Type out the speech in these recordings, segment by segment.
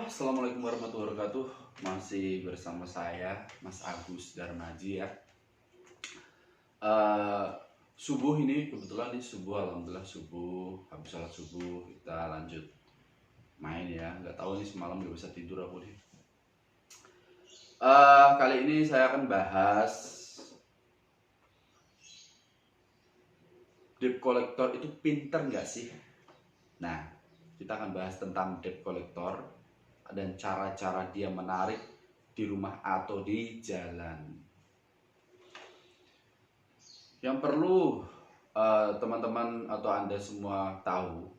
Assalamualaikum warahmatullahi wabarakatuh. Masih bersama saya Mas Agus Darmaji ya. Eh, Subuh ini kebetulan nih subuh, alhamdulillah subuh. Habis sholat subuh kita lanjut main ya. Nggak tahu nih semalam nggak bisa tidur aku nih. Kali ini saya akan bahas debt collector itu pinter nggak sih? Nah, kita akan bahas tentang debt collector dan cara-cara dia menarik di rumah atau di jalan. Yang perlu teman-teman atau Anda semua tahu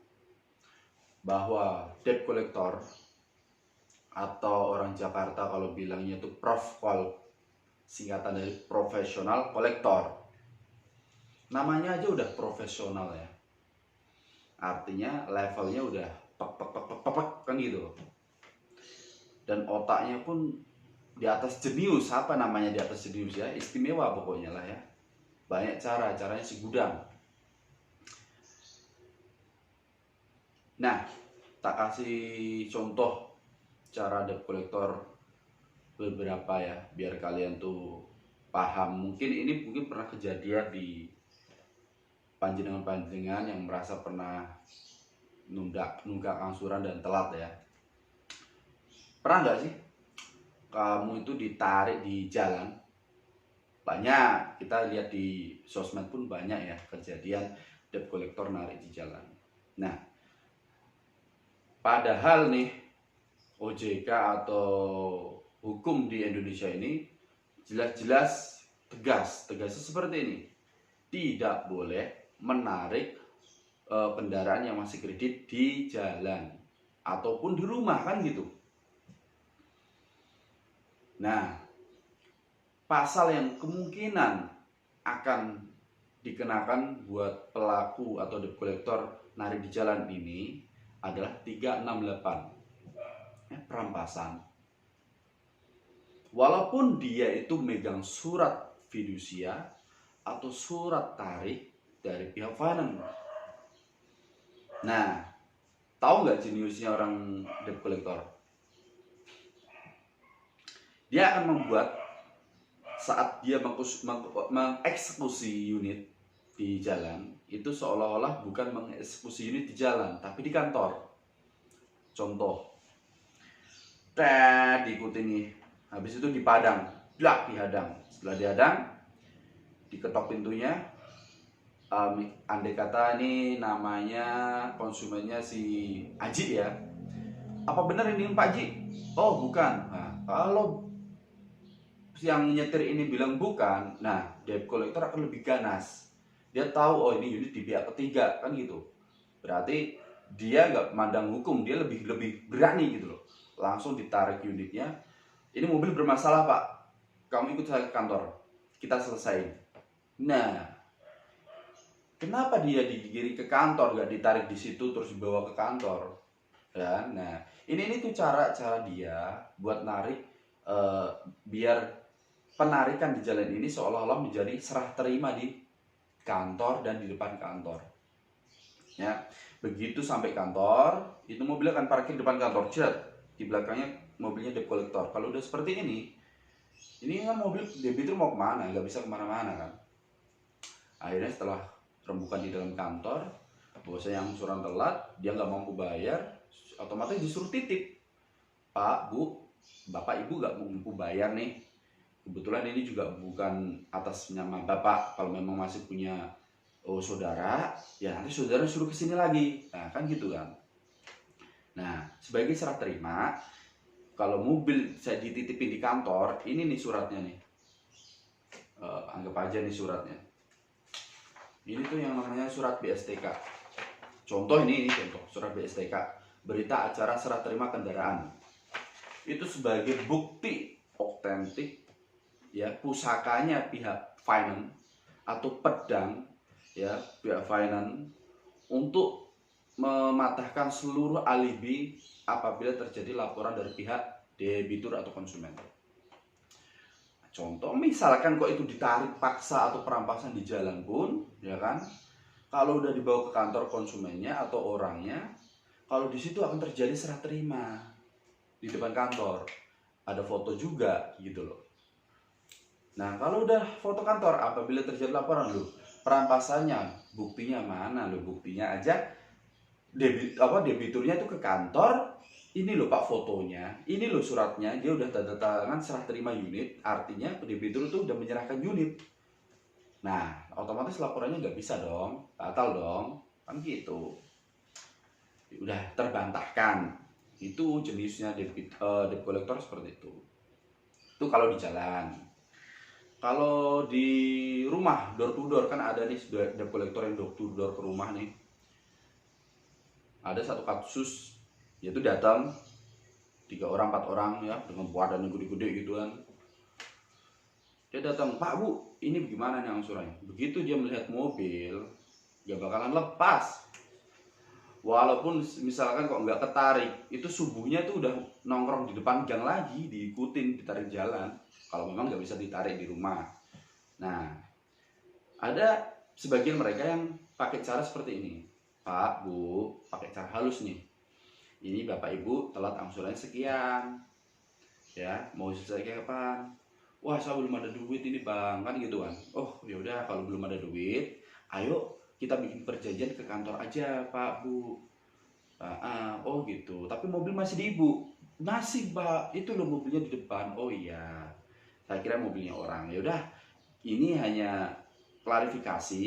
bahwa debt collector atau orang Jakarta kalau bilangnya itu profkol, singkatan dari profesional kolektor. Namanya aja udah profesional ya. Artinya levelnya udah pek kan gitu. Dan otaknya pun di atas jenius. Apa namanya di atas jenius ya? Istimewa pokoknya lah ya. Banyak caranya si gudang. Nah, tak kasih contoh cara debt collector beberapa ya, biar kalian tuh paham. Mungkin pernah kejadian di panjenengan-panjenengan yang merasa pernah nunggak angsuran dan telat ya. Pernah nggak sih kamu itu ditarik di jalan? Banyak, kita lihat di sosmed pun banyak ya kejadian debt collector narik di jalan. Nah, padahal nih OJK atau hukum di Indonesia ini jelas-jelas tegasnya seperti ini. Tidak boleh menarik kendaraan yang masih kredit di jalan ataupun di rumah kan gitu. Nah, pasal yang kemungkinan akan dikenakan buat pelaku atau debt collector narik di jalan ini adalah 368 ya, perampasan. Walaupun dia itu megang surat fidusia atau surat tarik dari pihak finance. Nah, tahu nggak jeniusnya orang debt collector? Dia akan membuat saat dia mengeksekusi unit di jalan itu seolah-olah bukan mengeksekusi unit di jalan tapi di kantor. Contoh, diikuti nih, habis itu dipadang, dihadang. Setelah dihadang, diketok pintunya. Andai kata ini namanya konsumennya si Aji ya. Apa benar ini Pak Aji? Oh bukan. Nah, kalau yang nyetir ini bilang bukan, nah debt collector akan lebih ganas. Dia tahu oh ini unit di pihak ketiga kan gitu. Berarti dia nggak memandang hukum, dia lebih berani gitu loh. Langsung ditarik unitnya. Ini mobil bermasalah Pak, kamu ikut saya ke kantor, kita selesai. Nah, kenapa dia digiring ke kantor, nggak ditarik di situ terus dibawa ke kantor? Ya, nah ini tuh cara dia buat narik biar penarikan di jalan ini seolah-olah menjadi serah terima di kantor dan di depan kantor. Ya, begitu sampai kantor, itu mobil akan parkir depan kantor, di belakangnya mobilnya debt collector. Kalau udah seperti ini kan mobil debitur mau kemana? Nggak bisa kemana-mana kan. Akhirnya setelah rembukan di dalam kantor, bahwasanya yang angsuran telat, dia nggak mampu bayar, otomatis disuruh titip. Pak, Bu, Bapak Ibu nggak mampu bayar nih. Kebetulan ini juga bukan atas nama Bapak. Kalau memang masih punya saudara, ya nanti saudara suruh kesini lagi. Nah kan gitu kan. Nah sebagai serah terima, kalau mobil saya dititipin di kantor, ini nih suratnya nih. Anggap aja nih suratnya. Ini tuh yang namanya surat BSTK. Contoh ini contoh surat BSTK, berita acara serah terima kendaraan. Itu sebagai bukti otentik ya, pusakanya pihak finance atau pedang ya pihak finance untuk mematahkan seluruh alibi apabila terjadi laporan dari pihak debitur atau konsumen. Contoh misalkan kok itu ditarik paksa atau perampasan di jalan pun ya kan, kalau udah dibawa ke kantor konsumennya atau orangnya, kalau di situ akan terjadi serah terima. di depan kantor, ada foto juga gitu loh. Nah, kalau udah foto kantor, apabila terjadi laporan lo, perampasannya, buktinya mana lo? Buktinya aja debiturnya itu ke kantor, ini loh Pak fotonya, ini loh suratnya, dia udah tanda tangan serah terima unit, artinya debitur itu udah menyerahkan unit. Nah, otomatis laporannya nggak bisa dong, batal dong, kan gitu. Udah terbantahkan. Itu jenisnya debt collector seperti itu. Itu kalau di jalan. Kalau di rumah door to door kan ada nih debt collector yang door to door ke rumah nih. Ada satu kasus, yaitu datang 3 orang 4 orang ya dengan badan yang gede-gede gitu kan. Dia datang, Pak Bu, ini bagaimana nih angsurannya? Begitu dia melihat mobil, gak bakalan lepas. Walaupun misalkan kok nggak ketarik, itu subuhnya tuh udah nongkrong di depan gang lagi, diikutin, ditarik jalan. Kalau memang nggak bisa ditarik di rumah. Nah, ada sebagian mereka yang pakai cara seperti ini. Pak, Bu, pakai cara halus nih. Ini Bapak Ibu telat angsurannya sekian. Ya, mau selesai kapan? Wah, saya belum ada duit ini Bang, kan gitu kan. Oh, yaudah kalau belum ada duit, ayo kita bikin perjanjian ke kantor aja Pak, Bu. Oh gitu, tapi mobil masih di Ibu. Masih Pak, itu loh mobilnya di depan. Oh iya, saya kira mobilnya orang. Ya udah, ini hanya klarifikasi.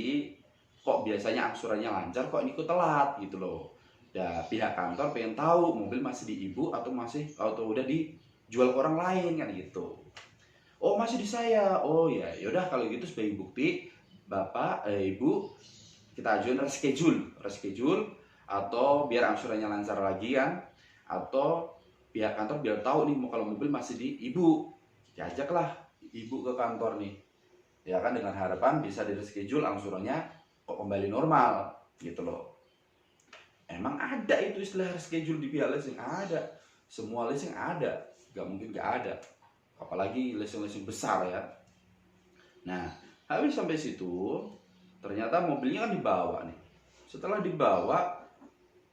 Kok biasanya angsurannya lancar, kok ini kok telat gitu loh. Ya pihak kantor pengen tahu mobil masih di Ibu atau udah dijual ke orang lain kan gitu. Oh masih di saya. Oh ya, yaudah kalau gitu sebagai bukti Bapak Ibu kita ajuin reschedule atau biar angsurannya lancar lagi kan, atau pihak kantor biar tahu nih kalau mobil masih di Ibu, diajaklah Ibu ke kantor nih ya kan, dengan harapan bisa di reschedule angsurannya kok kembali normal gitu loh. Emang ada itu istilah reschedule di pihak leasing, ada, semua leasing ada, gak mungkin gak ada, apalagi leasing-leasing besar ya. Nah habis sampai situ ternyata mobilnya kan dibawa nih. Setelah dibawa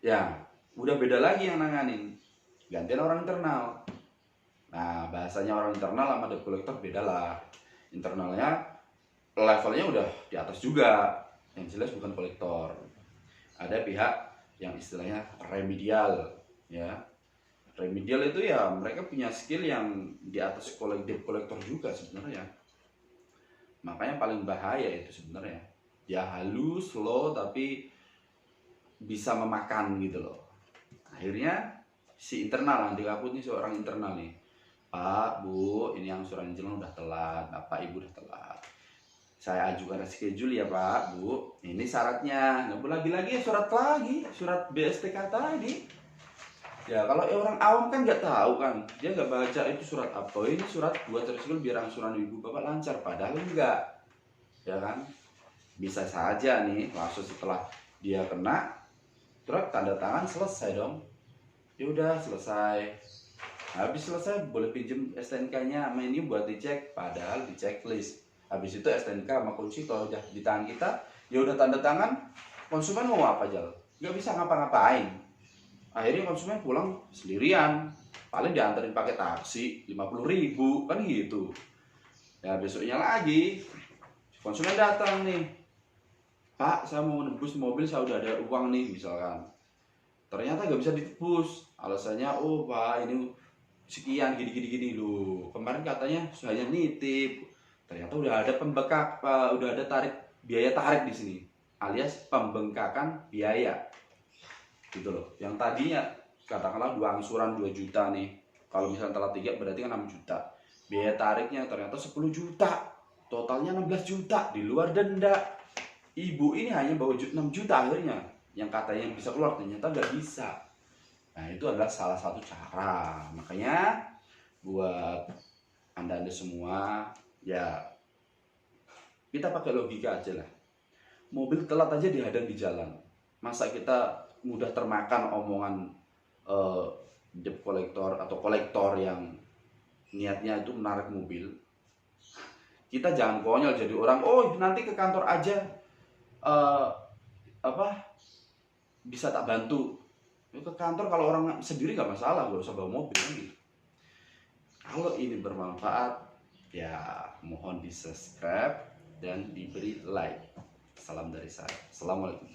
ya udah beda lagi yang nanganin, gantian orang internal. Nah bahasanya orang internal sama debt collector beda lah. Internalnya levelnya udah di atas juga, yang jelas bukan kolektor. Ada pihak yang istilahnya remedial ya. Remedial itu ya mereka punya skill yang di atas debt collector juga sebenarnya. Makanya paling bahaya itu sebenarnya. Ya halus, slow, tapi bisa memakan gitu loh. Akhirnya si internal, nanti kaput nih seorang internal nih. Pak, Bu, ini angsuran jalan udah telat, Bapak Ibu udah telat. Saya ajukan reschedule ya Pak, Bu. Ini syaratnya. Nggak boleh lagi surat BSTK tadi. Ya kalau orang awam kan nggak tahu kan, dia nggak baca itu surat apa. Ini surat buat reschedule biar angsuran Ibu Bapak lancar, padahal enggak. Ya kan? Bisa saja nih langsung setelah dia kena truk tanda tangan selesai dong. Ya udah selesai. Habis selesai boleh pinjem STNK-nya sama ini buat dicek, padahal di checklist. Habis itu STNK sama kunci kalau udah di tangan kita, ya udah tanda tangan, konsumen mau apa aja? Nggak bisa ngapa-ngapain. Akhirnya konsumen pulang sendirian, paling dianterin pakai taksi 50.000 kan gitu. Ya besoknya lagi konsumen datang nih, Pak saya mau nebus mobil, saya udah ada uang nih misalkan. Ternyata nggak bisa ditebus, alasannya oh Pak ini sekian gini loh, kemarin katanya hanya nitip, ternyata udah ada udah ada biaya tarik di sini, alias pembengkakan biaya gitu loh. Yang tadinya katakanlah dua angsuran 2 juta nih, kalau misalnya telat 3 berarti kan 6 juta, biaya tariknya ternyata 10 juta, totalnya 16 juta di luar denda. Ibu ini hanya bawa 6 juta akhirnya, yang katanya bisa keluar ternyata nggak bisa. Nah itu adalah salah satu cara. Makanya buat anda semua ya, kita pakai logika aja lah. Mobil telat aja dihadang di jalan, masa kita mudah termakan omongan debt collector atau kolektor yang niatnya itu menarik mobil? Kita jangan konyol jadi orang, oh nanti ke kantor aja, bisa tak bantu. Ya, ke kantor kalau orang sendiri nggak masalah, nggak usah bawa mobil kan gitu. Kalau ini bermanfaat, ya mohon di subscribe dan diberi like. Salam dari saya. Assalamualaikum.